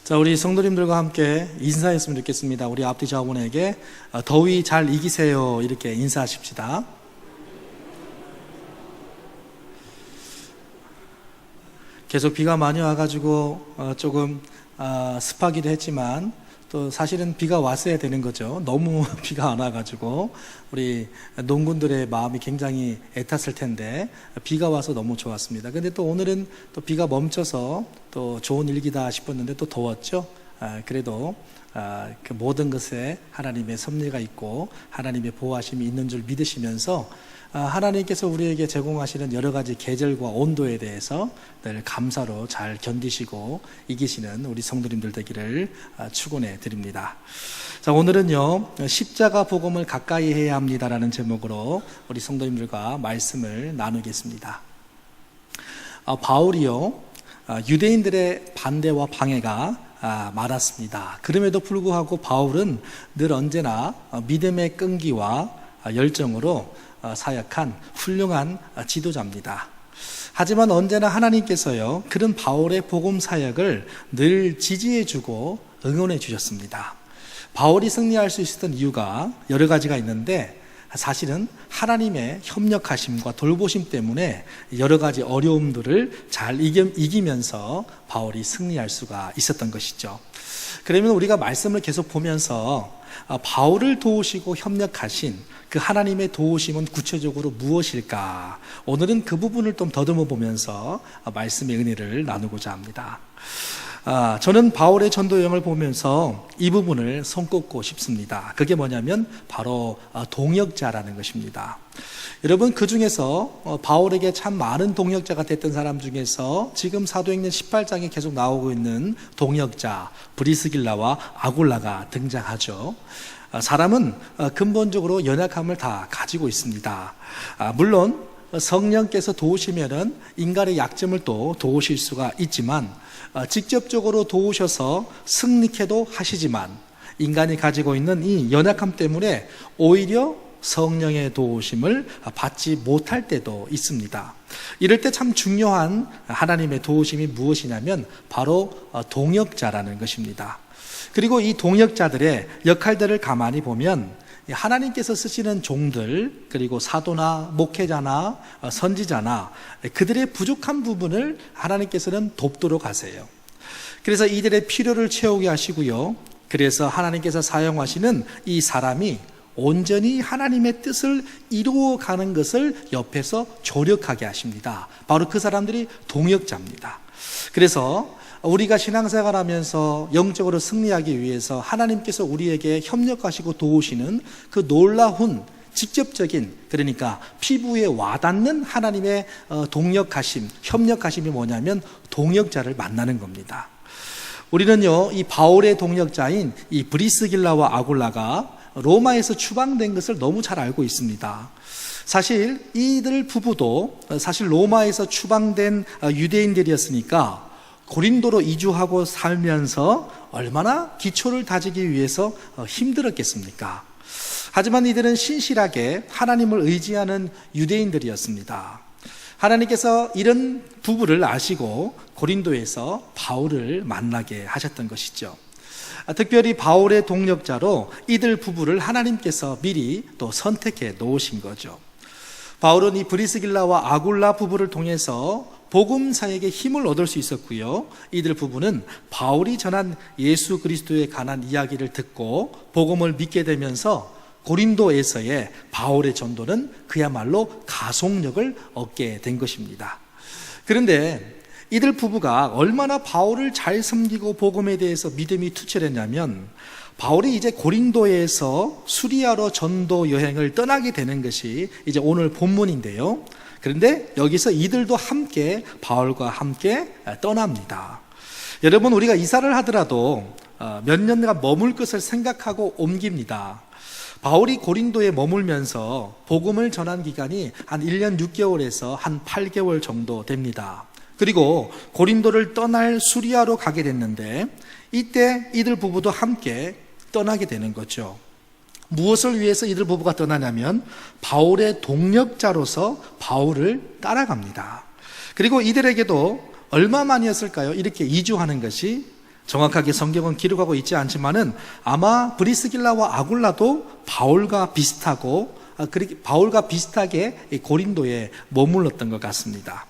자, 우리 성도님들과 함께 인사했으면 좋겠습니다. 우리 앞뒤 좌우분에게 더위 잘 이기세요 이렇게 인사하십시다. 계속 비가 많이 와가지고 조금 습하기도 했지만 또 사실은 비가 왔어야 되는 거죠. 너무 비가 안 와가지고 우리 농군들의 마음이 굉장히 애탔을 텐데 비가 와서 너무 좋았습니다. 근데 또 오늘은 또 비가 멈춰서 또 좋은 일기다 싶었는데 또 더웠죠. 그래도 그 모든 것에 하나님의 섭리가 있고 하나님의 보호하심이 있는 줄 믿으시면서 하나님께서 우리에게 제공하시는 여러 가지 계절과 온도에 대해서 늘 감사로 잘 견디시고 이기시는 우리 성도님들 되기를 축원해 드립니다. 자, 오늘은요 십자가 복음을 가까이 해야 합니다라는 제목으로 우리 성도님들과 말씀을 나누겠습니다. 바울이요 유대인들의 반대와 방해가 많았습니다. 그럼에도 불구하고 바울은 늘 언제나 믿음의 끈기와 열정으로 사역한 훌륭한 지도자입니다. 하지만 언제나 하나님께서요 그런 바울의 복음 사역을 늘 지지해주고 응원해 주셨습니다. 바울이 승리할 수 있었던 이유가 여러 가지가 있는데 사실은 하나님의 협력하심과 돌보심 때문에 여러 가지 어려움들을 잘 이기면서 바울이 승리할 수가 있었던 것이죠. 그러면 우리가 말씀을 계속 보면서 바울을 도우시고 협력하신 그 하나님의 도우심은 구체적으로 무엇일까? 오늘은 그 부분을 좀 더듬어 보면서 말씀의 은혜를 나누고자 합니다. 저는 바울의 전도 여행을 보면서 이 부분을 손꼽고 싶습니다. 그게 뭐냐면 바로 동역자라는 것입니다. 여러분, 그 중에서 바울에게 참 많은 동역자가 됐던 사람 중에서 지금 사도행전 18장에 계속 나오고 있는 동역자 브리스길라와 아굴라가 등장하죠. 사람은 근본적으로 연약함을 다 가지고 있습니다. 물론 성령께서 도우시면은 인간의 약점을 또 도우실 수가 있지만 직접적으로 도우셔서 승리케도 하시지만 인간이 가지고 있는 이 연약함 때문에 오히려 성령의 도우심을 받지 못할 때도 있습니다. 이럴 때 참 중요한 하나님의 도우심이 무엇이냐면 바로 동역자라는 것입니다. 그리고 이 동역자들의 역할들을 가만히 보면 하나님께서 쓰시는 종들, 그리고 사도나 목회자나 선지자나 그들의 부족한 부분을 하나님께서는 돕도록 하세요. 그래서 이들의 필요를 채우게 하시고요. 그래서 하나님께서 사용하시는 이 사람이 온전히 하나님의 뜻을 이루어가는 것을 옆에서 조력하게 하십니다. 바로 그 사람들이 동역자입니다. 그래서 우리가 신앙생활 하면서 영적으로 승리하기 위해서 하나님께서 우리에게 협력하시고 도우시는 그 놀라운 직접적인, 그러니까 피부에 와닿는 하나님의 동역하심, 협력하심이 뭐냐면 동역자를 만나는 겁니다. 우리는요 이 바울의 동역자인 이 브리스길라와 아굴라가 로마에서 추방된 것을 너무 잘 알고 있습니다. 사실 이들 부부도 사실 로마에서 추방된 유대인들이었으니까 고린도로 이주하고 살면서 얼마나 기초를 다지기 위해서 힘들었겠습니까? 하지만 이들은 신실하게 하나님을 의지하는 유대인들이었습니다. 하나님께서 이런 부부를 아시고 고린도에서 바울을 만나게 하셨던 것이죠. 특별히 바울의 동역자로 이들 부부를 하나님께서 미리 또 선택해 놓으신 거죠. 바울은 이 브리스길라와 아굴라 부부를 통해서 복음 사역에 힘을 얻을 수 있었고요. 이들 부부는 바울이 전한 예수 그리스도에 관한 이야기를 듣고 복음을 믿게 되면서 고린도에서의 바울의 전도는 그야말로 가속력을 얻게 된 것입니다. 그런데 이들 부부가 얼마나 바울을 잘 섬기고 복음에 대해서 믿음이 투철했냐면 바울이 이제 고린도에서 수리아로 전도 여행을 떠나게 되는 것이 이제 오늘 본문인데요. 그런데 여기서 이들도 함께 바울과 함께 떠납니다. 여러분, 우리가 이사를 하더라도 몇 년간 머물 것을 생각하고 옮깁니다. 바울이 고린도에 머물면서 복음을 전한 기간이 한 1년 6개월에서 한 8개월 정도 됩니다. 그리고 고린도를 떠날 수리아로 가게 됐는데 이때 이들 부부도 함께 떠나게 되는 거죠. 무엇을 위해서 이들 부부가 떠나냐면 바울의 동역자로서 바울을 따라갑니다. 그리고 이들에게도 얼마만이었을까요? 이렇게 이주하는 것이 정확하게 성경은 기록하고 있지 않지만은 아마 브리스길라와 아굴라도 바울과 비슷하게 고린도에 머물렀던 것 같습니다.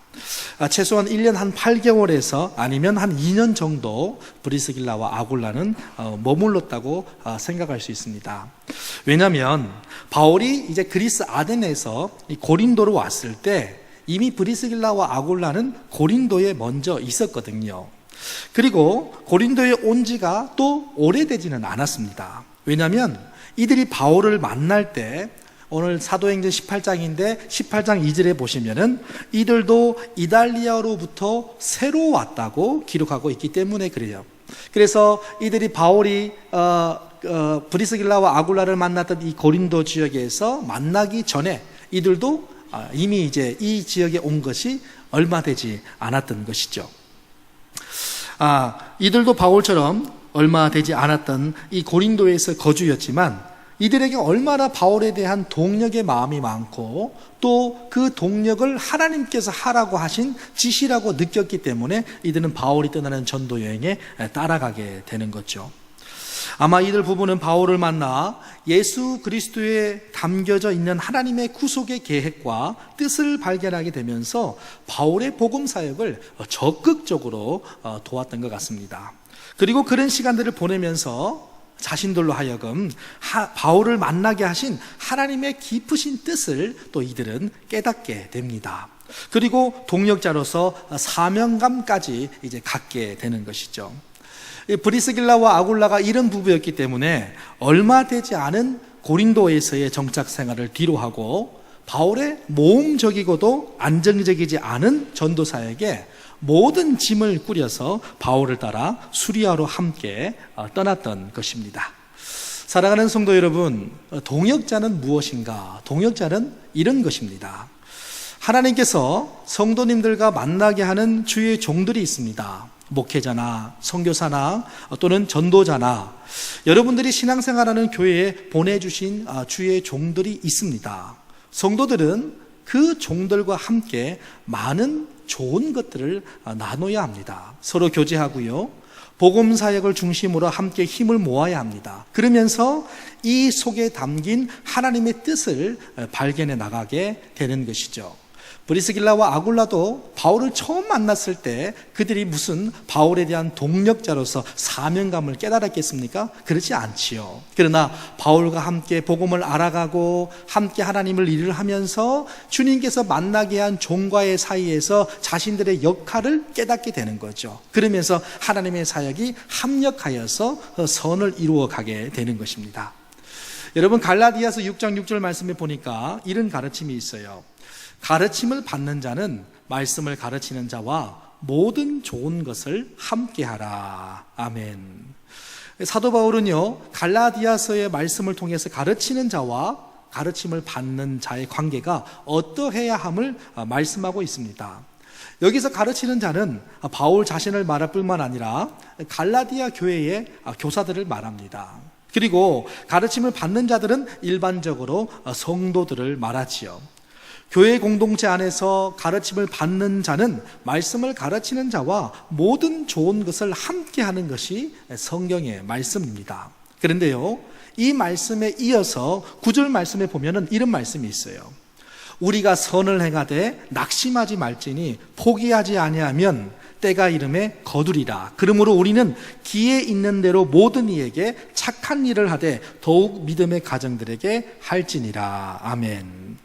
최소한 1년 한 8개월에서 아니면 한 2년 정도 브리스길라와 아굴라는 머물렀다고 생각할 수 있습니다. 왜냐하면 바울이 이제 그리스 아덴에서 고린도로 왔을 때 이미 브리스길라와 아굴라는 고린도에 먼저 있었거든요. 그리고 고린도에 온 지가 또 오래되지는 않았습니다. 왜냐하면 이들이 바울을 만날 때 오늘 사도행전 18장인데 18장 2절에 보시면은 이들도 이달리아로부터 새로 왔다고 기록하고 있기 때문에 그래요. 그래서 이들이 바울이 브리스길라와 아굴라를 만났던 이 고린도 지역에서 만나기 전에 이들도 이미 이제 이 지역에 온 것이 얼마 되지 않았던 것이죠. 이들도 바울처럼 얼마 되지 않았던 이 고린도에서 거주였지만 이들에게 얼마나 바울에 대한 동력의 마음이 많고 또 그 동력을 하나님께서 하라고 하신 지시라고 느꼈기 때문에 이들은 바울이 떠나는 전도 여행에 따라가게 되는 거죠. 아마 이들 부부는 바울을 만나 예수 그리스도에 담겨져 있는 하나님의 구속의 계획과 뜻을 발견하게 되면서 바울의 복음 사역을 적극적으로 도왔던 것 같습니다. 그리고 그런 시간들을 보내면서 자신들로 하여금 바울을 만나게 하신 하나님의 깊으신 뜻을 또 이들은 깨닫게 됩니다. 그리고 동력자로서 사명감까지 이제 갖게 되는 것이죠. 브리스길라와 아굴라가 이런 부부였기 때문에 얼마 되지 않은 고린도에서의 정착 생활을 뒤로하고 바울의 모험적이고도 안정적이지 않은 전도사에게 모든 짐을 꾸려서 바울을 따라 수리아로 함께 떠났던 것입니다. 사랑하는 성도 여러분, 동역자는 무엇인가? 동역자는 이런 것입니다. 하나님께서 성도님들과 만나게 하는 주의 종들이 있습니다. 목회자나 선교사나 또는 전도자나 여러분들이 신앙생활하는 교회에 보내주신 주의 종들이 있습니다. 성도들은 그 종들과 함께 많은 좋은 것들을 나눠야 합니다. 서로 교제하고요, 복음 사역을 중심으로 함께 힘을 모아야 합니다. 그러면서 이 속에 담긴 하나님의 뜻을 발견해 나가게 되는 것이죠. 브리스길라와 아굴라도 바울을 처음 만났을 때 그들이 무슨 바울에 대한 동력자로서 사명감을 깨달았겠습니까? 그렇지 않지요. 그러나 바울과 함께 복음을 알아가고 함께 하나님을 일을 하면서 주님께서 만나게 한 종과의 사이에서 자신들의 역할을 깨닫게 되는 거죠. 그러면서 하나님의 사역이 합력하여서 선을 이루어 가게 되는 것입니다. 여러분, 갈라디아서 6장 6절 말씀에 보니까 이런 가르침이 있어요. 가르침을 받는 자는 말씀을 가르치는 자와 모든 좋은 것을 함께하라. 아멘. 사도 바울은요, 갈라디아서의 말씀을 통해서 가르치는 자와 가르침을 받는 자의 관계가 어떠해야 함을 말씀하고 있습니다. 여기서 가르치는 자는 바울 자신을 말할 뿐만 아니라 갈라디아 교회의 교사들을 말합니다. 그리고 가르침을 받는 자들은 일반적으로 성도들을 말하지요. 교회 공동체 안에서 가르침을 받는 자는 말씀을 가르치는 자와 모든 좋은 것을 함께 하는 것이 성경의 말씀입니다. 그런데요, 이 말씀에 이어서 9절 말씀에 보면은 이런 말씀이 있어요. 우리가 선을 행하되 낙심하지 말지니 포기하지 아니하면 때가 이름에 거두리라. 그러므로 우리는 기에 있는 대로 모든 이에게 착한 일을 하되 더욱 믿음의 가정들에게 할지니라. 아멘.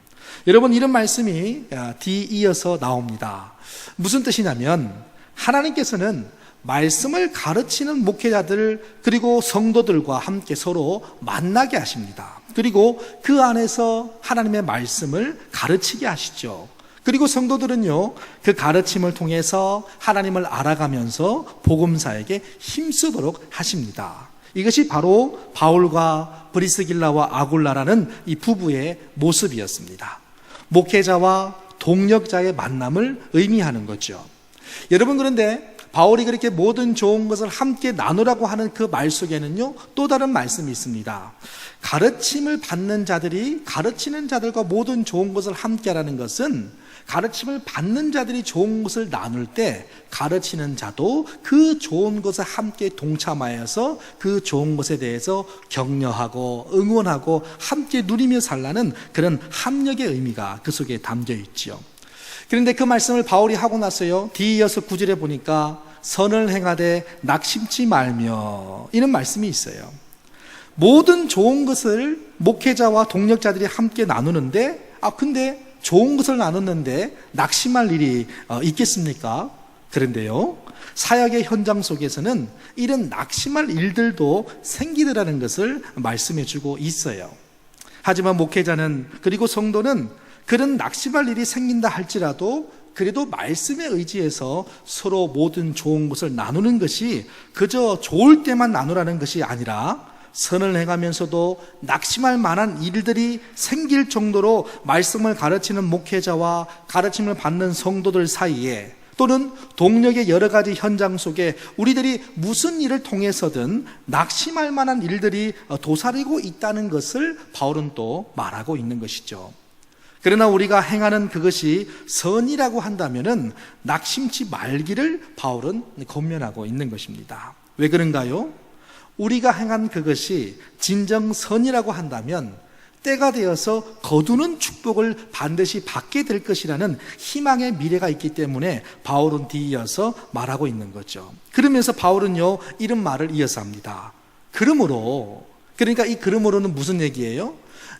여러분, 이런 말씀이 뒤이어서 나옵니다. 무슨 뜻이냐면 하나님께서는 말씀을 가르치는 목회자들 그리고 성도들과 함께 서로 만나게 하십니다. 그리고 그 안에서 하나님의 말씀을 가르치게 하시죠. 그리고 성도들은요, 그 가르침을 통해서 하나님을 알아가면서 복음사에게 힘쓰도록 하십니다. 이것이 바로 바울과 브리스길라와 아굴라라는 이 부부의 모습이었습니다. 목회자와 동력자의 만남을 의미하는 거죠. 여러분, 그런데 바울이 그렇게 모든 좋은 것을 함께 나누라고 하는 그 말 속에는요, 또 다른 말씀이 있습니다. 가르침을 받는 자들이 가르치는 자들과 모든 좋은 것을 함께 하라는 것은 가르침을 받는 자들이 좋은 것을 나눌 때 가르치는 자도 그 좋은 것에 함께 동참하여서 그 좋은 것에 대해서 격려하고 응원하고 함께 누리며 살라는 그런 합력의 의미가 그 속에 담겨 있지요. 그런데 그 말씀을 바울이 하고 나서요, 뒤이어서 9절에 보니까 선을 행하되 낙심치 말며 이런 말씀이 있어요. 모든 좋은 것을 목회자와 동력자들이 함께 나누는데 근데 좋은 것을 나눴는데 낙심할 일이 있겠습니까? 그런데요, 사역의 현장 속에서는 이런 낙심할 일들도 생기더라는 것을 말씀해 주고 있어요. 하지만 목회자는, 그리고 성도는 그런 낙심할 일이 생긴다 할지라도 그래도 말씀에 의지해서 서로 모든 좋은 것을 나누는 것이 그저 좋을 때만 나누라는 것이 아니라 선을 행하면서도 낙심할 만한 일들이 생길 정도로 말씀을 가르치는 목회자와 가르침을 받는 성도들 사이에, 또는 동력의 여러 가지 현장 속에 우리들이 무슨 일을 통해서든 낙심할 만한 일들이 도사리고 있다는 것을 바울은 또 말하고 있는 것이죠. 그러나 우리가 행하는 그것이 선이라고 한다면은 낙심치 말기를 바울은 권면하고 있는 것입니다. 왜 그런가요? 우리가 행한 그것이 진정 선이라고 한다면 때가 되어서 거두는 축복을 반드시 받게 될 것이라는 희망의 미래가 있기 때문에 바울은 뒤이어서 말하고 있는 거죠. 그러면서 바울은요, 이런 말을 이어서 합니다. 그러므로, 그러니까 이 그러므로는 무슨 얘기예요?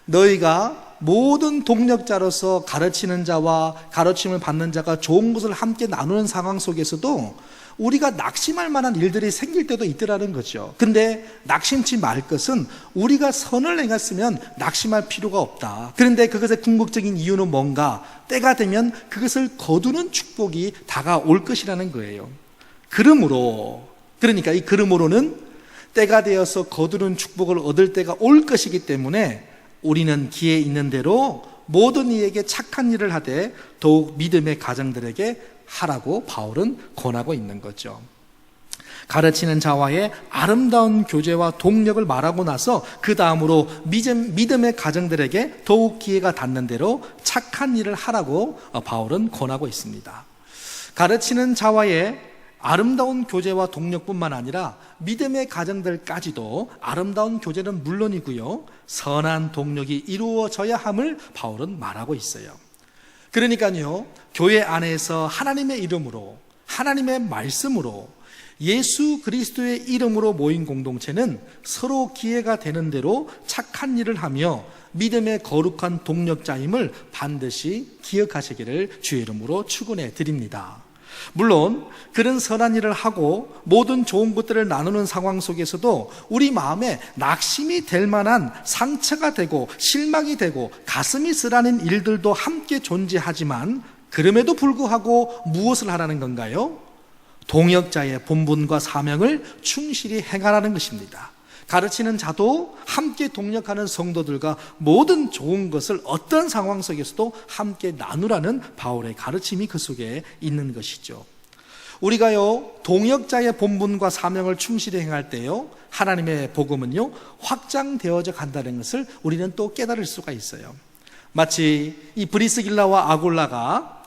너희가 모든 동력자로서 가르치는 자와 가르침을 받는 자가 좋은 것을 함께 나누는 상황 속에서도 우리가 낙심할 만한 일들이 생길 때도 있더라는 거죠. 근데 낙심치 말 것은 우리가 선을 행했으면 낙심할 필요가 없다. 그런데 그것의 궁극적인 이유는 뭔가? 때가 되면 그것을 거두는 축복이 다가올 것이라는 거예요. 그러므로, 그러니까 이 그러므로는 때가 되어서 거두는 축복을 얻을 때가 올 것이기 때문에 우리는 기회 있는 대로 모든 이에게 착한 일을 하되 더욱 믿음의 가정들에게 하라고 바울은 권하고 있는 거죠. 가르치는 자와의 아름다운 교제와 동력을 말하고 나서 그 다음으로 믿음의 가정들에게 더욱 기회가 닿는 대로 착한 일을 하라고 바울은 권하고 있습니다. 가르치는 자와의 아름다운 교제와 동력뿐만 아니라 믿음의 가정들까지도 아름다운 교제는 물론이고요, 선한 동력이 이루어져야 함을 바울은 말하고 있어요. 그러니까요, 교회 안에서 하나님의 이름으로, 하나님의 말씀으로, 예수 그리스도의 이름으로 모인 공동체는 서로 기회가 되는 대로 착한 일을 하며 믿음의 거룩한 동력자임을 반드시 기억하시기를 주의 이름으로 축원해 드립니다. 물론 그런 선한 일을 하고 모든 좋은 것들을 나누는 상황 속에서도 우리 마음에 낙심이 될 만한 상처가 되고 실망이 되고 가슴이 쓰라는 일들도 함께 존재하지만, 그럼에도 불구하고 무엇을 하라는 건가요? 동역자의 본분과 사명을 충실히 행하라는 것입니다. 가르치는 자도 함께 동역하는 성도들과 모든 좋은 것을 어떤 상황 속에서도 함께 나누라는 바울의 가르침이 그 속에 있는 것이죠. 우리가요, 동역자의 본분과 사명을 충실히 행할 때요, 하나님의 복음은요, 확장되어져 간다는 것을 우리는 또 깨달을 수가 있어요. 마치 이 브리스길라와 아굴라가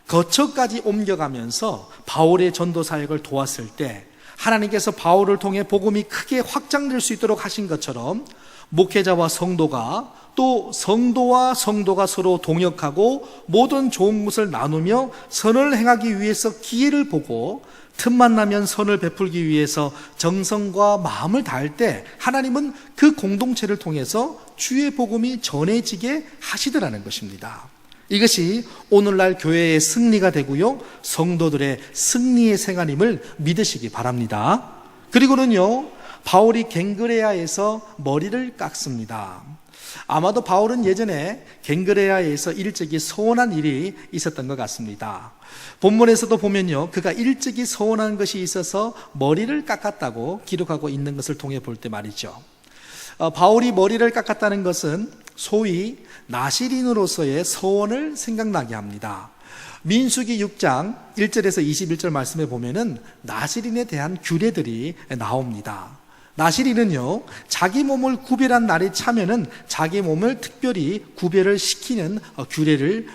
거처까지 옮겨가면서 바울의 전도 사역을 도왔을 때 하나님께서 바울을 통해 복음이 크게 확장될 수 있도록 하신 것처럼 목회자와 성도가, 또 성도와 성도가 서로 동역하고 모든 좋은 것을 나누며 선을 행하기 위해서 기회를 보고 틈만 나면 선을 베풀기 위해서 정성과 마음을 다할 때 하나님은 그 공동체를 통해서 주의 복음이 전해지게 하시더라는 것입니다. 이것이 오늘날 교회의 승리가 되고요, 성도들의 승리의 생활임을 믿으시기 바랍니다. 그리고는요, 바울이 갱그레아에서 머리를 깎습니다. 아마도 바울은 예전에 갱그레아에서 일찍이 서원한 일이 있었던 것 같습니다. 본문에서도 보면요, 그가 일찍이 서원한 것이 있어서 머리를 깎았다고 기록하고 있는 것을 통해 볼 때 말이죠. 바울이 머리를 깎았다는 것은 소위 나시린으로서의 서원을 생각나게 합니다. 민수기 6장 1절에서 21절 말씀에 보면은 나시린에 대한 규례들이 나옵니다. 나시린은요, 자기 몸을 구별한 날이 차면은 자기 몸을 특별히 구별을 시키는 규례를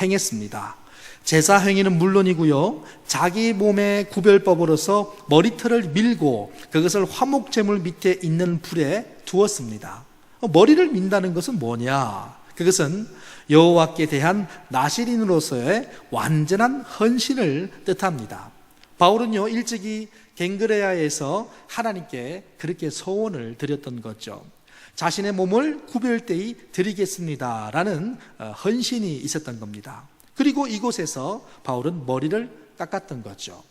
행했습니다. 제사 행위는 물론이고요, 자기 몸의 구별법으로서 머리털을 밀고 그것을 화목제물 밑에 있는 불에 두었습니다. 머리를 민다는 것은 뭐냐? 그것은 여호와께 대한 나시린으로서의 완전한 헌신을 뜻합니다. 바울은요, 일찍이 갱그레아에서 하나님께 그렇게 소원을 드렸던 거죠. 자신의 몸을 구별되이 드리겠습니다라는 헌신이 있었던 겁니다. 그리고 이곳에서 바울은 머리를 깎았던 거죠.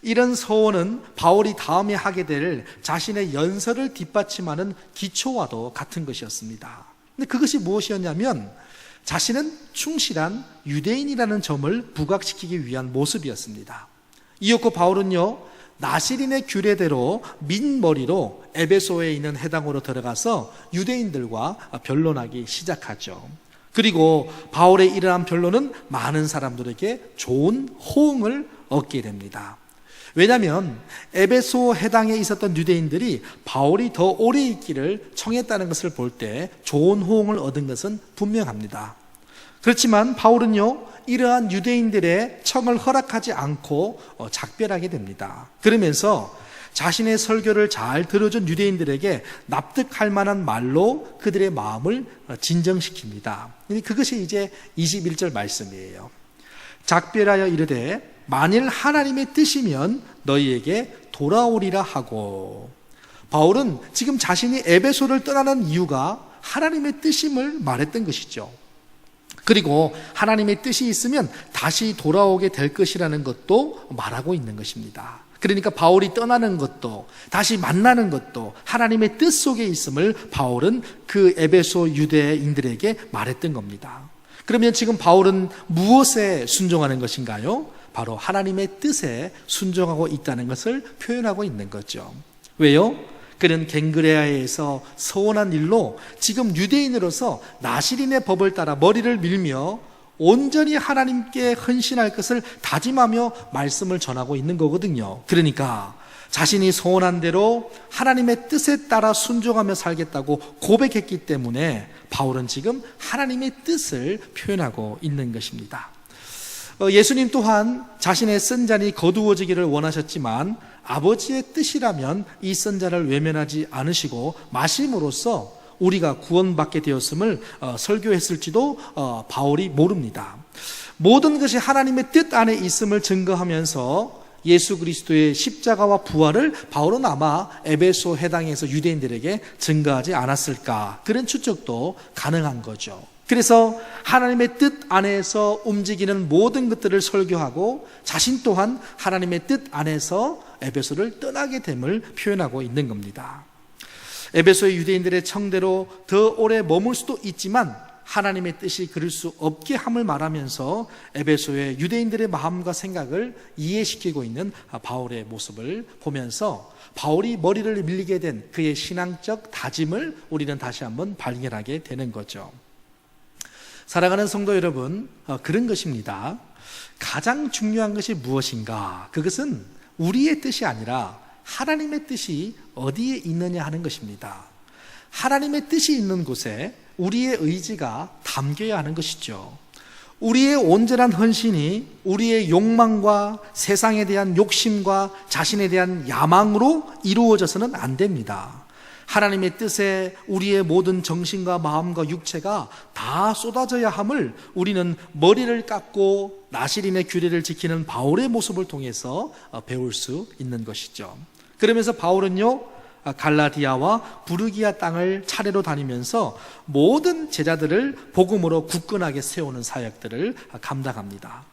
이런 소원은 바울이 다음에 하게 될 자신의 연설을 뒷받침하는 기초와도 같은 것이었습니다. 근데 그것이 무엇이었냐면 자신은 충실한 유대인이라는 점을 부각시키기 위한 모습이었습니다. 이었고 바울은요, 나시린의 규례대로 민머리로 에베소에 있는 회당으로 들어가서 유대인들과 변론하기 시작하죠. 그리고 바울의 이러한 변론은 많은 사람들에게 좋은 호응을 얻게 됩니다. 왜냐하면 에베소 회당에 있었던 유대인들이 바울이 더 오래 있기를 청했다는 것을 볼 때 좋은 호응을 얻은 것은 분명합니다. 그렇지만 바울은요, 이러한 유대인들의 청을 허락하지 않고 작별하게 됩니다. 그러면서 자신의 설교를 잘 들어준 유대인들에게 납득할 만한 말로 그들의 마음을 진정시킵니다. 그것이 이제 21절 말씀이에요. 작별하여 이르되 만일 하나님의 뜻이면 너희에게 돌아오리라 하고, 바울은 지금 자신이 에베소를 떠나는 이유가 하나님의 뜻임을 말했던 것이죠. 그리고 하나님의 뜻이 있으면 다시 돌아오게 될 것이라는 것도 말하고 있는 것입니다. 그러니까 바울이 떠나는 것도 다시 만나는 것도 하나님의 뜻 속에 있음을 바울은 그 에베소 유대인들에게 말했던 겁니다. 그러면 지금 바울은 무엇에 순종하는 것인가요? 바로 하나님의 뜻에 순종하고 있다는 것을 표현하고 있는 거죠. 왜요? 그는 갱그레아에서 서원한 일로 지금 유대인으로서 나시린의 법을 따라 머리를 밀며 온전히 하나님께 헌신할 것을 다짐하며 말씀을 전하고 있는 거거든요. 그러니까 자신이 서원한 대로 하나님의 뜻에 따라 순종하며 살겠다고 고백했기 때문에 바울은 지금 하나님의 뜻을 표현하고 있는 것입니다. 예수님 또한 자신의 쓴 잔이 거두어지기를 원하셨지만 아버지의 뜻이라면 이 쓴 잔을 외면하지 않으시고 마심으로써 우리가 구원받게 되었음을 설교했을지도 바울이 모릅니다. 모든 것이 하나님의 뜻 안에 있음을 증거하면서 예수 그리스도의 십자가와 부활을 바울은 아마 에베소 회당에서 유대인들에게 증거하지 않았을까, 그런 추측도 가능한 거죠. 그래서 하나님의 뜻 안에서 움직이는 모든 것들을 설교하고 자신 또한 하나님의 뜻 안에서 에베소를 떠나게 됨을 표현하고 있는 겁니다. 에베소의 유대인들의 청대로 더 오래 머물 수도 있지만 하나님의 뜻이 그럴 수 없게 함을 말하면서 에베소의 유대인들의 마음과 생각을 이해시키고 있는 바울의 모습을 보면서 바울이 머리를 밀리게 된 그의 신앙적 다짐을 우리는 다시 한번 발견하게 되는 거죠. 사랑하는 성도 여러분, 그런 것입니다. 가장 중요한 것이 무엇인가? 그것은 우리의 뜻이 아니라 하나님의 뜻이 어디에 있느냐 하는 것입니다. 하나님의 뜻이 있는 곳에 우리의 의지가 담겨야 하는 것이죠. 우리의 온전한 헌신이 우리의 욕망과 세상에 대한 욕심과 자신에 대한 야망으로 이루어져서는 안 됩니다. 하나님의 뜻에 우리의 모든 정신과 마음과 육체가 다 쏟아져야 함을 우리는 머리를 깎고 나시린의 규례를 지키는 바울의 모습을 통해서 배울 수 있는 것이죠. 그러면서 바울은요, 갈라디아와 부르기아 땅을 차례로 다니면서 모든 제자들을 복음으로 굳건하게 세우는 사역들을 감당합니다.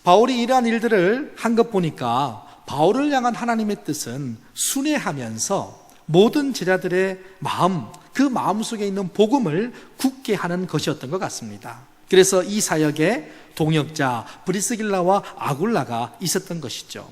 바울이 이러한 일들을 한 것 보니까 바울을 향한 하나님의 뜻은 순회하면서 모든 제자들의 마음, 그 마음속에 있는 복음을 굳게 하는 것이었던 것 같습니다. 그래서 이 사역에 동역자 브리스길라와 아굴라가 있었던 것이죠.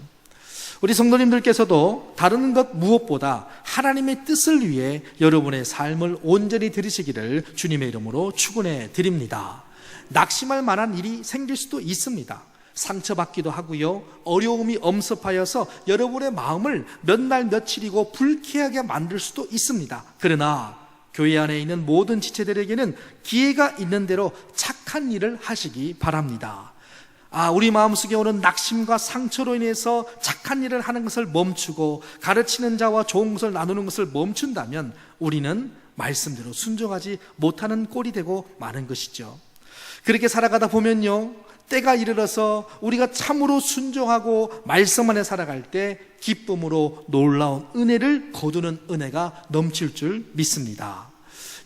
우리 성도님들께서도 다른 것 무엇보다 하나님의 뜻을 위해 여러분의 삶을 온전히 들이시기를 주님의 이름으로 축원해 드립니다. 낙심할 만한 일이 생길 수도 있습니다. 상처받기도 하고요, 어려움이 엄습하여서 여러분의 마음을 몇 날 며칠이고 불쾌하게 만들 수도 있습니다. 그러나 교회 안에 있는 모든 지체들에게는 기회가 있는 대로 착한 일을 하시기 바랍니다. 우리 마음속에 오는 낙심과 상처로 인해서 착한 일을 하는 것을 멈추고 가르치는 자와 좋은 것을 나누는 것을 멈춘다면 우리는 말씀대로 순종하지 못하는 꼴이 되고 마는 것이죠. 그렇게 살아가다 보면요, 때가 이르러서 우리가 참으로 순종하고 말씀 안에 살아갈 때 기쁨으로 놀라운 은혜를 거두는 은혜가 넘칠 줄 믿습니다.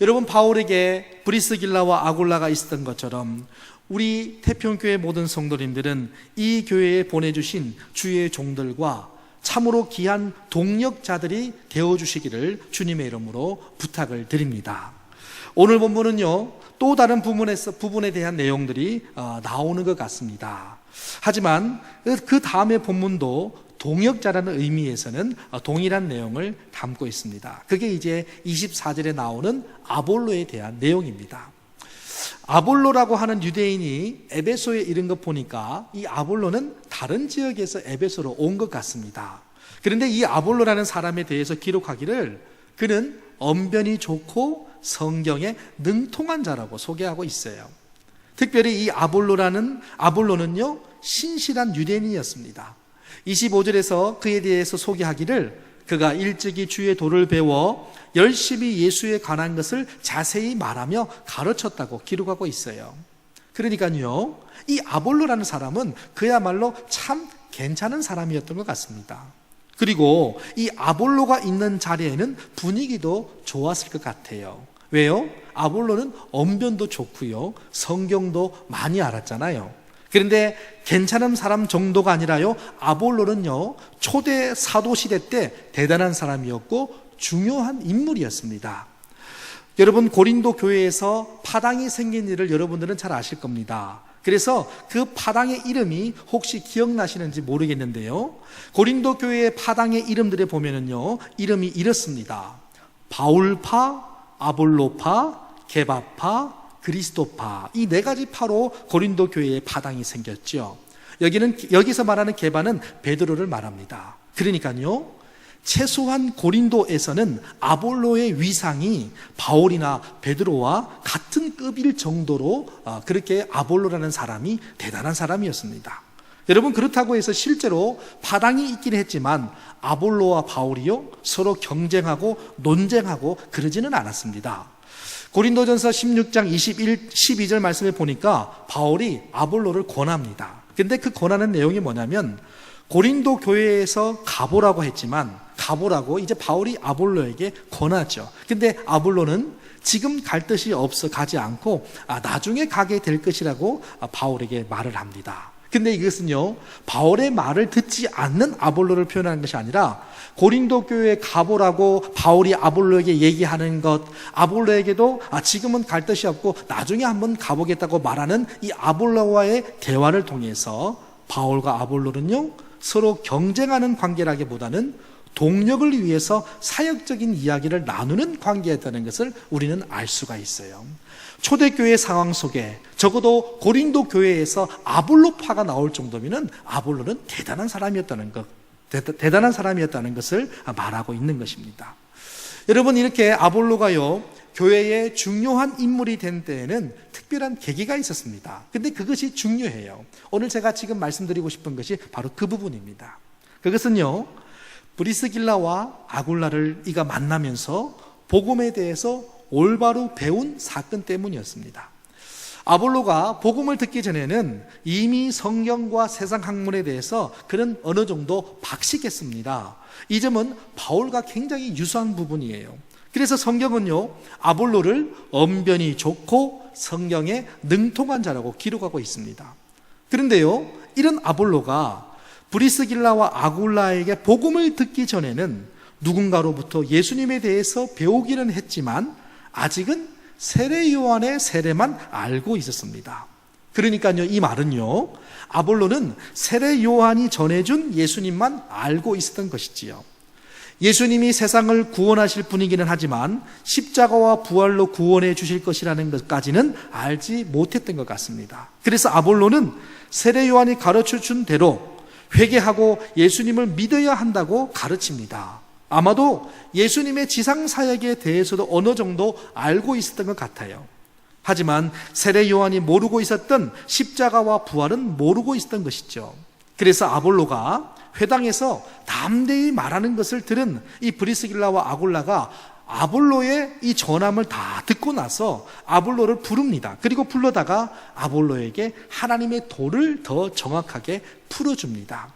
여러분, 바울에게 브리스길라와 아굴라가 있었던 것처럼 우리 태평교회 모든 성도님들은 이 교회에 보내주신 주의 종들과 참으로 귀한 동력자들이 되어주시기를 주님의 이름으로 부탁을 드립니다. 오늘 본문은요, 또 다른 부분에 대한 내용들이 나오는 것 같습니다. 하지만 그 다음의 본문도 동역자라는 의미에서는 동일한 내용을 담고 있습니다. 그게 이제 24절에 나오는 아볼로에 대한 내용입니다. 아볼로라고 하는 유대인이 에베소에 이른 것 보니까 이 아볼로는 다른 지역에서 에베소로 온 것 같습니다. 그런데 이 아볼로라는 사람에 대해서 기록하기를 그는 언변이 좋고 성경에 능통한 자라고 소개하고 있어요. 특별히 이 아볼로는요, 신실한 유대인이었습니다. 25절에서 그에 대해서 소개하기를 그가 일찍이 주의 도를 배워 열심히 예수에 관한 것을 자세히 말하며 가르쳤다고 기록하고 있어요. 그러니까요, 이 아볼로라는 사람은 그야말로 참 괜찮은 사람이었던 것 같습니다. 그리고 이 아볼로가 있는 자리에는 분위기도 좋았을 것 같아요. 왜요? 아볼로는 언변도 좋고요, 성경도 많이 알았잖아요. 그런데 괜찮은 사람 정도가 아니라요, 아볼로는요, 초대 사도 시대 때 대단한 사람이었고 중요한 인물이었습니다. 여러분, 고린도 교회에서 파당이 생긴 일을 여러분들은 잘 아실 겁니다. 그래서 그 파당의 이름이 혹시 기억나시는지 모르겠는데요, 고린도 교회의 파당의 이름들에 보면은요, 이름이 이렇습니다. 바울파, 아볼로파, 게바파, 그리스도파, 이 네 가지 파로 고린도 교회에 파당이 생겼죠. 여기서 말하는 게바는 베드로를 말합니다. 그러니까요, 최소한 고린도에서는 아볼로의 위상이 바울이나 베드로와 같은 급일 정도로 그렇게 아볼로라는 사람이 대단한 사람이었습니다. 여러분, 그렇다고 해서 실제로 파당이 있긴 했지만 아볼로와 바울이요, 서로 경쟁하고 논쟁하고 그러지는 않았습니다. 고린도전서 16장 12절 말씀에 보니까 바울이 아볼로를 권합니다. 근데 그 권하는 내용이 뭐냐면, 고린도 교회에서 가보라고 했지만 가보라고 이제 바울이 아볼로에게 권하죠. 근데 아볼로는 지금 갈 뜻이 없어 가지 않고 나중에 가게 될 것이라고 바울에게 말을 합니다. 근데 이것은요, 바울의 말을 듣지 않는 아볼로를 표현하는 것이 아니라 고린도 교회에 가보라고 바울이 아볼로에게 얘기하는 것, 아볼로에게도 지금은 갈 뜻이 없고 나중에 한번 가보겠다고 말하는 이 아볼로와의 대화를 통해서 바울과 아볼로는요, 서로 경쟁하는 관계라기보다는 동력을 위해서 사역적인 이야기를 나누는 관계였다는 것을 우리는 알 수가 있어요. 초대교회 상황 속에 적어도 고린도 교회에서 아볼로파가 나올 정도면 아볼로는 대단한 사람이었다는 것을 말하고 있는 것입니다. 여러분, 이렇게 아볼로가요, 교회의 중요한 인물이 된 때에는 특별한 계기가 있었습니다. 근데 그것이 중요해요. 오늘 제가 지금 말씀드리고 싶은 것이 바로 그 부분입니다. 그것은요, 브리스길라와 아굴라를 이가 만나면서 복음에 대해서 올바로 배운 사건 때문이었습니다. 아볼로가 복음을 듣기 전에는 이미 성경과 세상 학문에 대해서 그는 어느 정도 박식했습니다. 이 점은 바울과 굉장히 유사한 부분이에요. 그래서 성경은요, 아볼로를 언변이 좋고 성경에 능통한 자라고 기록하고 있습니다. 그런데요, 이런 아볼로가 브리스길라와 아굴라에게 복음을 듣기 전에는 누군가로부터 예수님에 대해서 배우기는 했지만 아직은 세례 요한의 세례만 알고 있었습니다. 그러니까요, 이 말은요, 아볼로는 세례 요한이 전해준 예수님만 알고 있었던 것이지요. 예수님이 세상을 구원하실 분이기는 하지만 십자가와 부활로 구원해 주실 것이라는 것까지는 알지 못했던 것 같습니다. 그래서 아볼로는 세례 요한이 가르쳐준 대로 회개하고 예수님을 믿어야 한다고 가르칩니다. 아마도 예수님의 지상 사역에 대해서도 어느 정도 알고 있었던 것 같아요. 하지만 세례 요한이 모르고 있었던 십자가와 부활은 모르고 있었던 것이죠. 그래서 아볼로가 회당에서 담대히 말하는 것을 들은 이 브리스길라와 아굴라가 아볼로의 이 전함을 다 듣고 나서 아볼로를 부릅니다. 그리고 불러다가 아볼로에게 하나님의 도를 더 정확하게 풀어줍니다.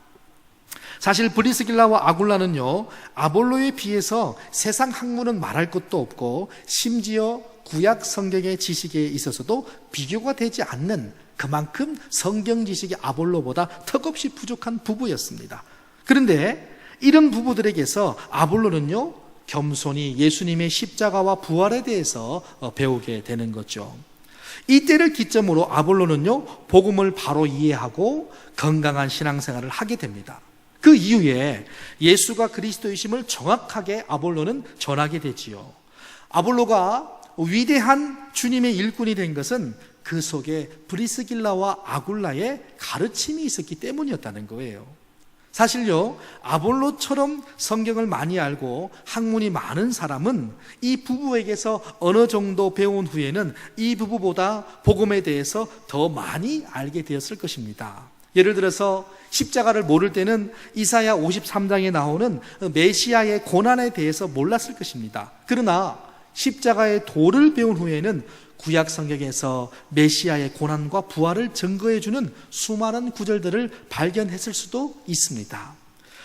사실 브리스길라와 아굴라는요, 아볼로에 비해서 세상 학문은 말할 것도 없고 심지어 구약 성경의 지식에 있어서도 비교가 되지 않는 그만큼 성경 지식이 아볼로보다 턱없이 부족한 부부였습니다. 그런데 이런 부부들에게서 아볼로는요, 겸손히 예수님의 십자가와 부활에 대해서 배우게 되는 거죠. 이때를 기점으로 아볼로는요, 복음을 바로 이해하고 건강한 신앙생활을 하게 됩니다. 그 이후에 예수가 그리스도이심을 정확하게 아볼로는 전하게 되지요. 아볼로가 위대한 주님의 일꾼이 된 것은 그 속에 브리스길라와 아굴라의 가르침이 있었기 때문이었다는 거예요. 사실요, 아볼로처럼 성경을 많이 알고 학문이 많은 사람은 이 부부에게서 어느 정도 배운 후에는 이 부부보다 복음에 대해서 더 많이 알게 되었을 것입니다. 예를 들어서 십자가를 모를 때는 이사야 53장에 나오는 메시아의 고난에 대해서 몰랐을 것입니다. 그러나 십자가의 도를 배운 후에는 구약 성경에서 메시아의 고난과 부활을 증거해주는 수많은 구절들을 발견했을 수도 있습니다.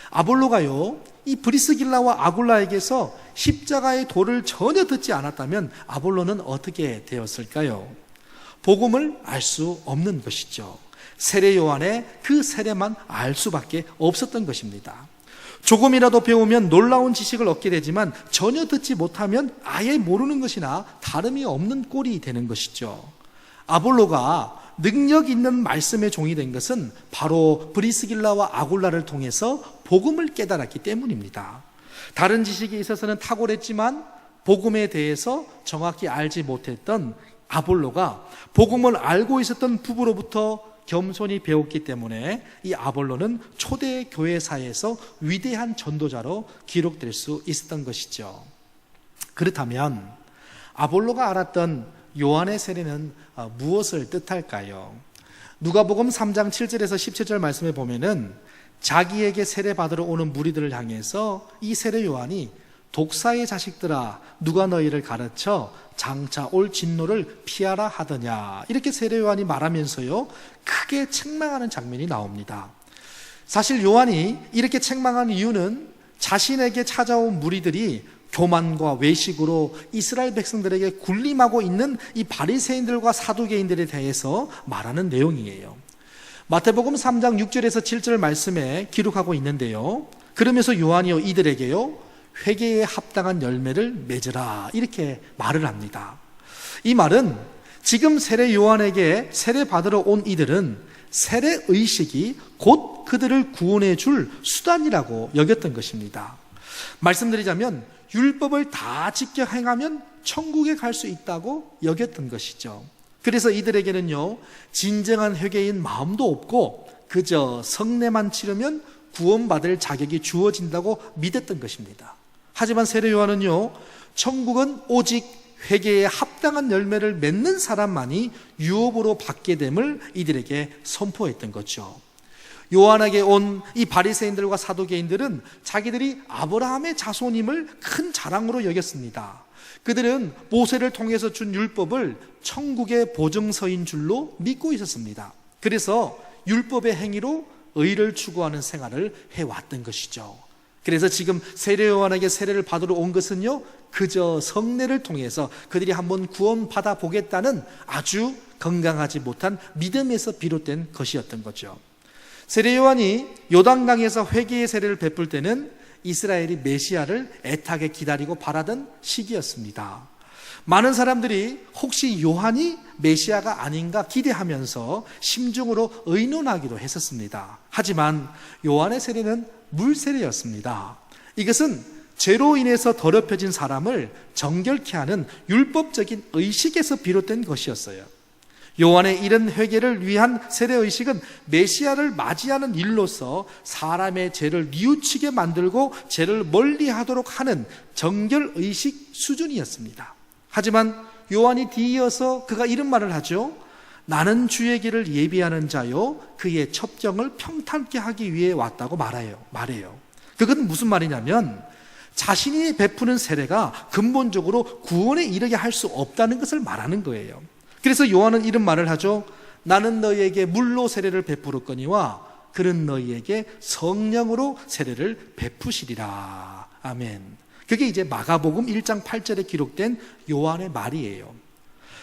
아볼로가요, 이 브리스길라와 아굴라에게서 십자가의 도를 전혀 듣지 않았다면 아볼로는 어떻게 되었을까요? 복음을 알 수 없는 것이죠. 세례 요한의 그 세례만 알 수밖에 없었던 것입니다. 조금이라도 배우면 놀라운 지식을 얻게 되지만 전혀 듣지 못하면 아예 모르는 것이나 다름이 없는 꼴이 되는 것이죠. 아볼로가 능력 있는 말씀의 종이 된 것은 바로 브리스길라와 아굴라를 통해서 복음을 깨달았기 때문입니다. 다른 지식에 있어서는 탁월했지만 복음에 대해서 정확히 알지 못했던 아볼로가 복음을 알고 있었던 부부로부터 겸손히 배웠기 때문에 이 아볼로는 초대 교회사에서 위대한 전도자로 기록될 수 있었던 것이죠. 그렇다면 아볼로가 알았던 요한의 세례는 무엇을 뜻할까요? 누가복음 3장 7절에서 17절 말씀에 보면은 자기에게 세례 받으러 오는 무리들을 향해서 이 세례 요한이 독사의 자식들아, 누가 너희를 가르쳐 장차 올 진노를 피하라 하더냐, 이렇게 세례 요한이 말하면서요, 크게 책망하는 장면이 나옵니다. 사실 요한이 이렇게 책망한 이유는 자신에게 찾아온 무리들이 교만과 외식으로 이스라엘 백성들에게 군림하고 있는 이 바리새인들과 사두개인들에 대해서 말하는 내용이에요. 마태복음 3장 6절에서 7절 말씀에 기록하고 있는데요, 그러면서 요한이요, 이들에게요, 회개에 합당한 열매를 맺으라, 이렇게 말을 합니다. 이 말은 지금 세례 요한에게 세례 받으러 온 이들은 세례 의식이 곧 그들을 구원해 줄 수단이라고 여겼던 것입니다. 말씀드리자면 율법을 다 지켜 행하면 천국에 갈 수 있다고 여겼던 것이죠. 그래서 이들에게는요, 진정한 회개인 마음도 없고 그저 성례만 치르면 구원받을 자격이 주어진다고 믿었던 것입니다. 하지만 세례 요한은요, 천국은 오직 회개에 합당한 열매를 맺는 사람만이 유업으로 받게 됨을 이들에게 선포했던 거죠. 요한에게 온 이 바리새인들과 사두개인들은 자기들이 아브라함의 자손임을 큰 자랑으로 여겼습니다. 그들은 모세를 통해서 준 율법을 천국의 보증서인 줄로 믿고 있었습니다. 그래서 율법의 행위로 의를 추구하는 생활을 해왔던 것이죠. 그래서 지금 세례 요한에게 세례를 받으러 온 것은요, 그저 성례를 통해서 그들이 한번 구원받아 보겠다는 아주 건강하지 못한 믿음에서 비롯된 것이었던 거죠. 세례 요한이 요단강에서 회개의 세례를 베풀 때는 이스라엘이 메시아를 애타게 기다리고 바라던 시기였습니다. 많은 사람들이 혹시 요한이 메시아가 아닌가 기대하면서 심중으로 의논하기도 했었습니다. 하지만 요한의 세례는 물세례였습니다. 이것은 죄로 인해서 더럽혀진 사람을 정결케 하는 율법적인 의식에서 비롯된 것이었어요. 요한의 이런 회개를 위한 세례의식은 메시아를 맞이하는 일로서 사람의 죄를 뉘우치게 만들고 죄를 멀리하도록 하는 정결의식 수준이었습니다. 하지만 요한이 뒤이어서 그가 이런 말을 하죠. 나는 주의 길을 예비하는 자요 그의 첩경을 평탄케 하기 위해 왔다고 말해요. 그건 무슨 말이냐면 자신이 베푸는 세례가 근본적으로 구원에 이르게 할 수 없다는 것을 말하는 거예요. 그래서 요한은 이런 말을 하죠. 나는 너희에게 물로 세례를 베푸르거니와 그는 너희에게 성령으로 세례를 베푸시리라. 아멘. 그게 이제 마가복음 1장 8절에 기록된 요한의 말이에요.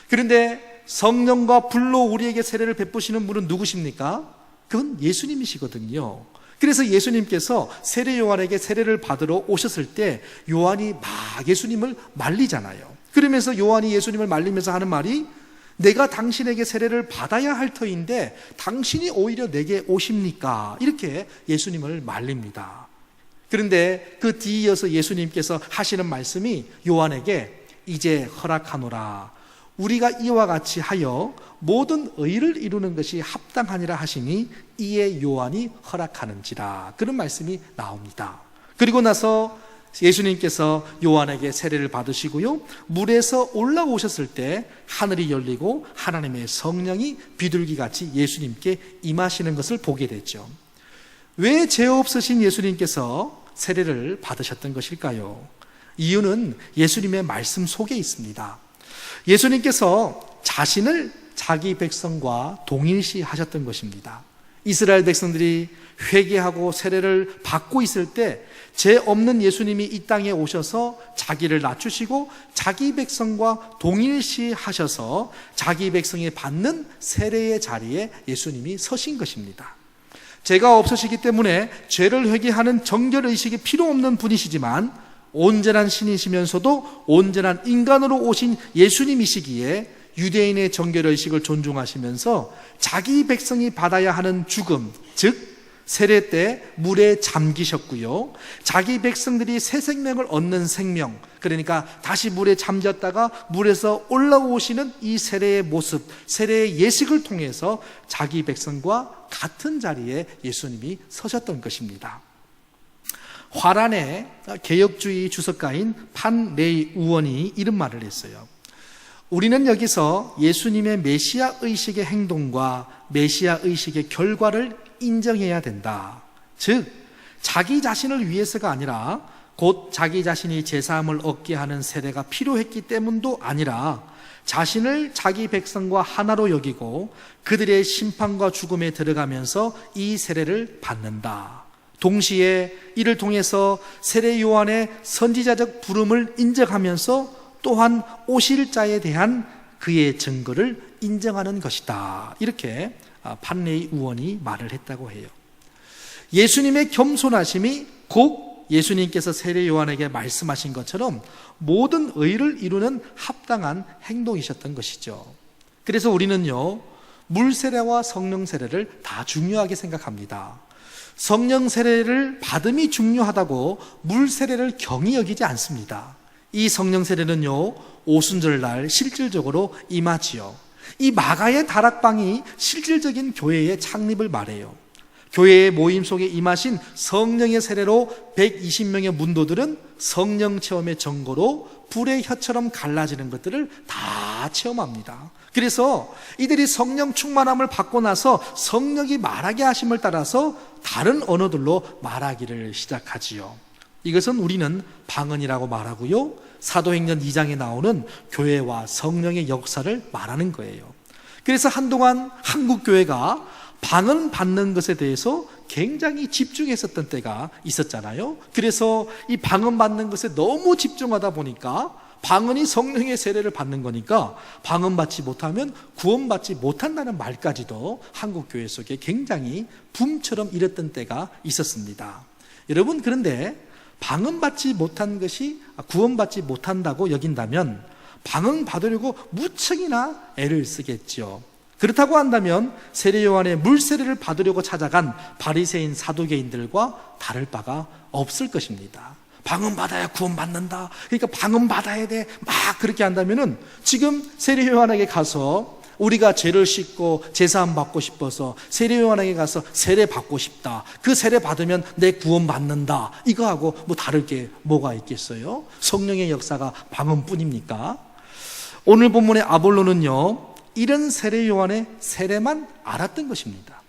그런데 성령과 불로 우리에게 세례를 베푸시는 분은 누구십니까? 그건 예수님이시거든요. 그래서 예수님께서 세례 요한에게 세례를 받으러 오셨을 때 요한이 막 예수님을 말리잖아요. 그러면서 요한이 예수님을 말리면서 하는 말이 내가 당신에게 세례를 받아야 할 터인데 당신이 오히려 내게 오십니까? 이렇게 예수님을 말립니다. 그런데 그 뒤이어서 예수님께서 하시는 말씀이 요한에게 이제 허락하노라. 우리가 이와 같이 하여 모든 의를 이루는 것이 합당하니라 하시니 이에 요한이 허락하는지라. 그런 말씀이 나옵니다. 그리고 나서 예수님께서 요한에게 세례를 받으시고요, 물에서 올라오셨을 때 하늘이 열리고 하나님의 성령이 비둘기같이 예수님께 임하시는 것을 보게 됐죠. 왜 죄 없으신 예수님께서 세례를 받으셨던 것일까요? 이유는 예수님의 말씀 속에 있습니다. 예수님께서 자신을 자기 백성과 동일시하셨던 것입니다. 이스라엘 백성들이 회개하고 세례를 받고 있을 때 죄 없는 예수님이 이 땅에 오셔서 자기를 낮추시고 자기 백성과 동일시하셔서 자기 백성이 받는 세례의 자리에 예수님이 서신 것입니다. 죄가 없으시기 때문에 죄를 회개하는 정결의식이 필요 없는 분이시지만 온전한 신이시면서도 온전한 인간으로 오신 예수님이시기에 유대인의 정결의식을 존중하시면서 자기 백성이 받아야 하는 죽음, 즉 세례 때 물에 잠기셨고요, 자기 백성들이 새 생명을 얻는 생명, 그러니까 다시 물에 잠겼다가 물에서 올라오시는 이 세례의 모습, 세례의 예식을 통해서 자기 백성과 같은 자리에 예수님이 서셨던 것입니다. 화란의 개혁주의 주석가인 판 레이 우원이 이런 말을 했어요. 우리는 여기서 예수님의 메시아 의식의 행동과 메시아 의식의 결과를 인정해야 된다. 즉 자기 자신을 위해서가 아니라 곧 자기 자신이 제사함을 얻게 하는 세례가 필요했기 때문도 아니라 자신을 자기 백성과 하나로 여기고 그들의 심판과 죽음에 들어가면서 이 세례를 받는다. 동시에 이를 통해서 세례 요한의 선지자적 부름을 인정하면서 또한 오실 자에 대한 그의 증거를 인정하는 것이다. 이렇게 판레이 우원이 말을 했다고 해요. 예수님의 겸손하심이 곧 예수님께서 세례 요한에게 말씀하신 것처럼 모든 의를 이루는 합당한 행동이셨던 것이죠. 그래서 우리는요, 물 세례와 성령 세례를 다 중요하게 생각합니다. 성령 세례를 받음이 중요하다고 물 세례를 경히 여기지 않습니다. 이 성령 세례는요, 오순절날 실질적으로 임하지요. 이 마가의 다락방이 실질적인 교회의 창립을 말해요. 교회의 모임 속에 임하신 성령의 세례로 120명의 문도들은 성령 체험의 정보로 불의 혀처럼 갈라지는 것들을 다 체험합니다. 그래서 이들이 성령 충만함을 받고 나서 성령이 말하게 하심을 따라서 다른 언어들로 말하기를 시작하지요. 이것은 우리는 방언이라고 말하고요, 사도행전 2장에 나오는 교회와 성령의 역사를 말하는 거예요. 그래서 한동안 한국 교회가 방언 받는 것에 대해서 굉장히 집중했었던 때가 있었잖아요. 그래서 이 방언 받는 것에 너무 집중하다 보니까 방언이 성령의 세례를 받는 거니까 방언 받지 못하면 구원받지 못한다는 말까지도 한국 교회 속에 굉장히 붐처럼 일었던 때가 있었습니다. 여러분, 그런데 방언 받지 못한 것이 구원받지 못한다고 여긴다면 방언 받으려고 무척이나 애를 쓰겠죠. 그렇다고 한다면 세례 요한의 물세례를 받으려고 찾아간 바리새인 사두개인들과 다를 바가 없을 것입니다. 방언받아야 구원받는다. 그러니까 방언받아야 돼. 막 그렇게 한다면은 지금 세례요한에게 가서 우리가 죄를 씻고 제사함 받고 싶어서 세례요한에게 가서 세례 받고 싶다. 그 세례 받으면 내 구원 받는다. 이거하고 뭐 다를 게 뭐가 있겠어요? 성령의 역사가 방언뿐입니까? 오늘 본문의 아볼로는요, 이런 세례요한의 세례만 알았던 것입니다.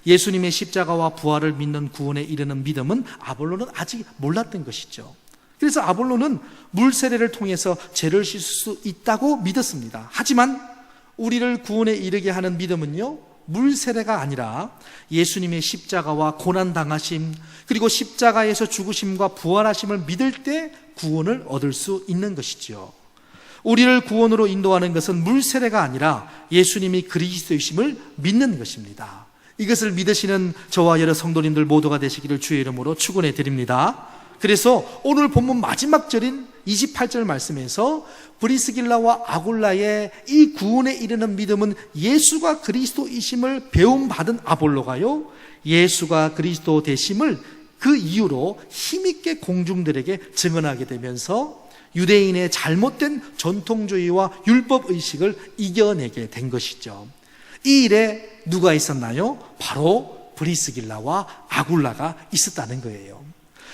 예수님의 십자가와 부활을 믿는 구원에 이르는 믿음은 아볼로는 아직 몰랐던 것이죠. 그래서 아볼로는 물 세례를 통해서 죄를 씻을 수 있다고 믿었습니다. 하지만 우리를 구원에 이르게 하는 믿음은요, 물 세례가 아니라 예수님의 십자가와 고난 당하심, 그리고 십자가에서 죽으심과 부활하심을 믿을 때 구원을 얻을 수 있는 것이죠. 우리를 구원으로 인도하는 것은 물 세례가 아니라 예수님이 그리스도이심을 믿는 것입니다. 이것을 믿으시는 저와 여러 성도님들 모두가 되시기를 주의 이름으로 축원해 드립니다. 그래서 오늘 본문 마지막 절인 28절 말씀에서 브리스길라와 아굴라의 이 구원에 이르는 믿음은 예수가 그리스도이심을 배움받은 아볼로가요, 예수가 그리스도 되심을 그 이유로 힘있게 공중들에게 증언하게 되면서 유대인의 잘못된 전통주의와 율법의식을 이겨내게 된 것이죠. 이 일에 누가 있었나요? 바로 브리스길라와 아굴라가 있었다는 거예요.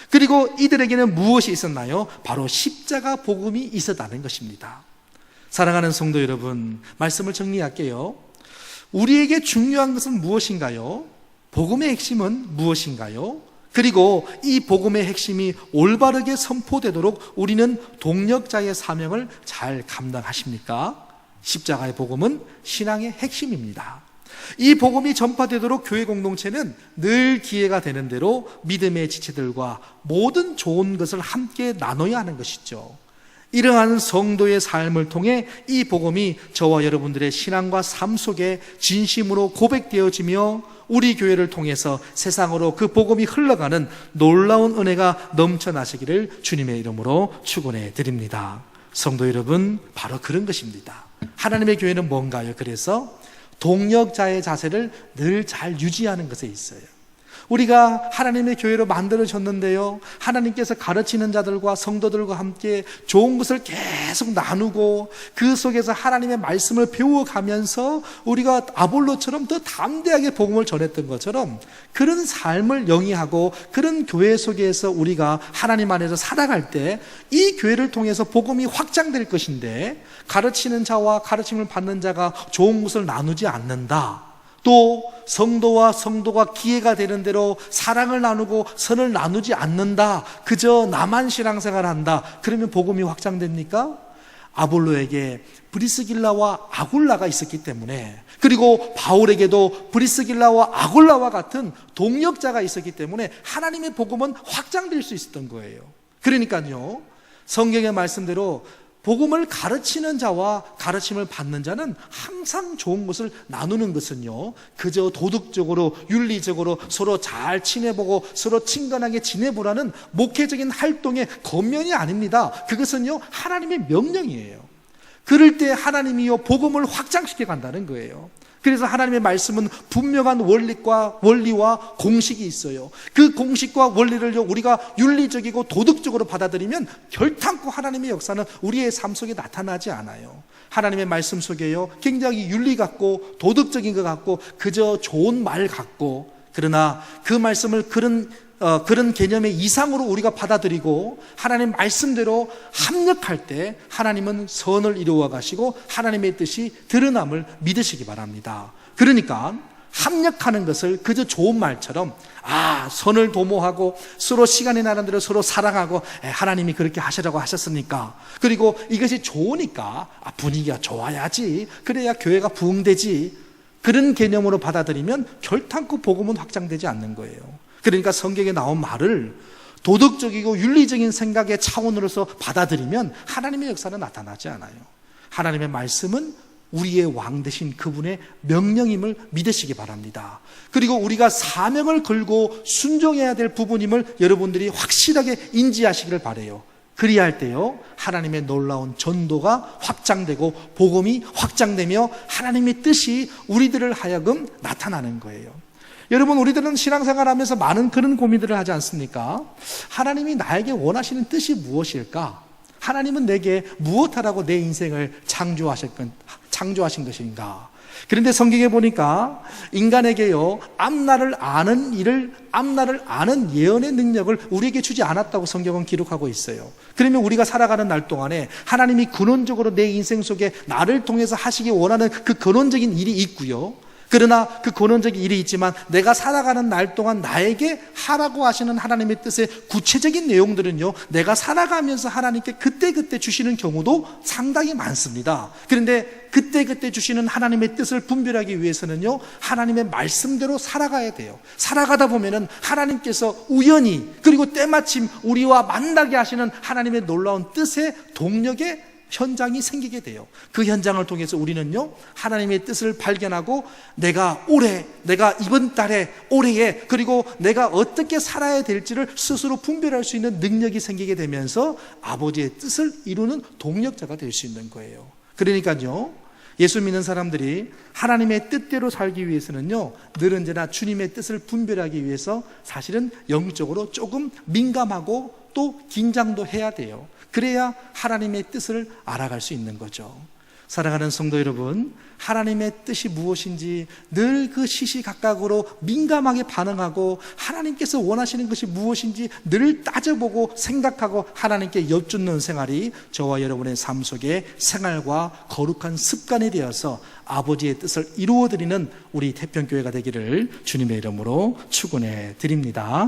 그리고 이들에게는 무엇이 있었나요? 바로 십자가 복음이 있었다는 것입니다. 사랑하는 성도 여러분, 말씀을 정리할게요. 우리에게 중요한 것은 무엇인가요? 복음의 핵심은 무엇인가요? 그리고 이 복음의 핵심이 올바르게 선포되도록 우리는 동력자의 사명을 잘 감당하십니까? 십자가의 복음은 신앙의 핵심입니다. 이 복음이 전파되도록 교회 공동체는 늘 기회가 되는 대로 믿음의 지체들과 모든 좋은 것을 함께 나눠야 하는 것이죠. 이러한 성도의 삶을 통해 이 복음이 저와 여러분들의 신앙과 삶 속에 진심으로 고백되어지며 우리 교회를 통해서 세상으로 그 복음이 흘러가는 놀라운 은혜가 넘쳐나시기를 주님의 이름으로 축원해 드립니다. 성도 여러분, 바로 그런 것입니다. 하나님의 교회는 뭔가요? 그래서 동력자의 자세를 늘 잘 유지하는 것에 있어요. 우리가 하나님의 교회로 만들어졌는데요, 하나님께서 가르치는 자들과 성도들과 함께 좋은 것을 계속 나누고 그 속에서 하나님의 말씀을 배워가면서 우리가 아볼로처럼 더 담대하게 복음을 전했던 것처럼 그런 삶을 영위하고 그런 교회 속에서 우리가 하나님 안에서 살아갈 때 이 교회를 통해서 복음이 확장될 것인데, 가르치는 자와 가르침을 받는 자가 좋은 것을 나누지 않는다, 또 성도와 성도가 기회가 되는 대로 사랑을 나누고 선을 나누지 않는다, 그저 나만 신앙생활을 한다, 그러면 복음이 확장됩니까? 아볼로에게 브리스길라와 아굴라가 있었기 때문에, 그리고 바울에게도 브리스길라와 아굴라와 같은 동력자가 있었기 때문에 하나님의 복음은 확장될 수 있었던 거예요. 그러니까요, 성경의 말씀대로 복음을 가르치는 자와 가르침을 받는 자는 항상 좋은 것을 나누는 것은요, 그저 도덕적으로 윤리적으로 서로 잘 지내보고 서로 친근하게 지내보라는 목회적인 활동의 겉면이 아닙니다. 그것은요, 하나님의 명령이에요. 그럴 때 하나님이요, 복음을 확장시켜 간다는 거예요. 그래서 하나님의 말씀은 분명한 원리와 공식이 있어요. 그 공식과 원리를 우리가 윤리적이고 도덕적으로 받아들이면 결탄코 하나님의 역사는 우리의 삶 속에 나타나지 않아요. 하나님의 말씀 속에요, 굉장히 윤리 같고 도덕적인 것 같고 그저 좋은 말 같고, 그러나 그 말씀을 그런 개념의 이상으로 우리가 받아들이고 하나님 말씀대로 합력할 때 하나님은 선을 이루어 가시고 하나님의 뜻이 드러남을 믿으시기 바랍니다. 그러니까 합력하는 것을 그저 좋은 말처럼, 선을 도모하고 서로 시간이 나는 대로 서로 사랑하고 하나님이 그렇게 하시라고 하셨으니까, 그리고 이것이 좋으니까 분위기가 좋아야지, 그래야 교회가 부흥되지, 그런 개념으로 받아들이면 결탄코 복음은 확장되지 않는 거예요. 그러니까 성경에 나온 말을 도덕적이고 윤리적인 생각의 차원으로서 받아들이면 하나님의 역사는 나타나지 않아요. 하나님의 말씀은 우리의 왕 되신 그분의 명령임을 믿으시기 바랍니다. 그리고 우리가 사명을 걸고 순종해야 될 부분임을 여러분들이 확실하게 인지하시기를 바라요. 그리할 때요, 하나님의 놀라운 전도가 확장되고 복음이 확장되며 하나님의 뜻이 우리들을 하여금 나타나는 거예요. 여러분, 우리들은 신앙생활하면서 많은 그런 고민들을 하지 않습니까? 하나님이 나에게 원하시는 뜻이 무엇일까? 하나님은 내게 무엇하라고 내 인생을 창조하신 것인가? 그런데 성경에 보니까 인간에게요, 앞날을 아는 일을, 앞날을 아는 예언의 능력을 우리에게 주지 않았다고 성경은 기록하고 있어요. 그러면 우리가 살아가는 날 동안에 하나님이 근원적으로 내 인생 속에 나를 통해서 하시기 원하는 그 근원적인 일이 있고요. 그러나 그 근원적인 일이 있지만 내가 살아가는 날 동안 나에게 하라고 하시는 하나님의 뜻의 구체적인 내용들은요, 내가 살아가면서 하나님께 그때그때 주시는 경우도 상당히 많습니다. 그런데 그때그때 주시는 하나님의 뜻을 분별하기 위해서는요, 하나님의 말씀대로 살아가야 돼요. 살아가다 보면은 하나님께서 우연히, 그리고 때마침 우리와 만나게 하시는 하나님의 놀라운 뜻의 동력에 현장이 생기게 돼요. 그 현장을 통해서 우리는요, 하나님의 뜻을 발견하고 내가 올해, 내가 이번 달에, 올해에, 그리고 내가 어떻게 살아야 될지를 스스로 분별할 수 있는 능력이 생기게 되면서 아버지의 뜻을 이루는 동력자가 될 수 있는 거예요. 그러니까요, 예수 믿는 사람들이 하나님의 뜻대로 살기 위해서는요, 늘 언제나 주님의 뜻을 분별하기 위해서 사실은 영적으로 조금 민감하고 또 긴장도 해야 돼요. 그래야 하나님의 뜻을 알아갈 수 있는 거죠. 사랑하는 성도 여러분, 하나님의 뜻이 무엇인지 늘 그 시시각각으로 민감하게 반응하고 하나님께서 원하시는 것이 무엇인지 늘 따져보고 생각하고 하나님께 여쭙는 생활이 저와 여러분의 삶 속에 생활과 거룩한 습관이 되어서 아버지의 뜻을 이루어드리는 우리 태평교회가 되기를 주님의 이름으로 축원해 드립니다.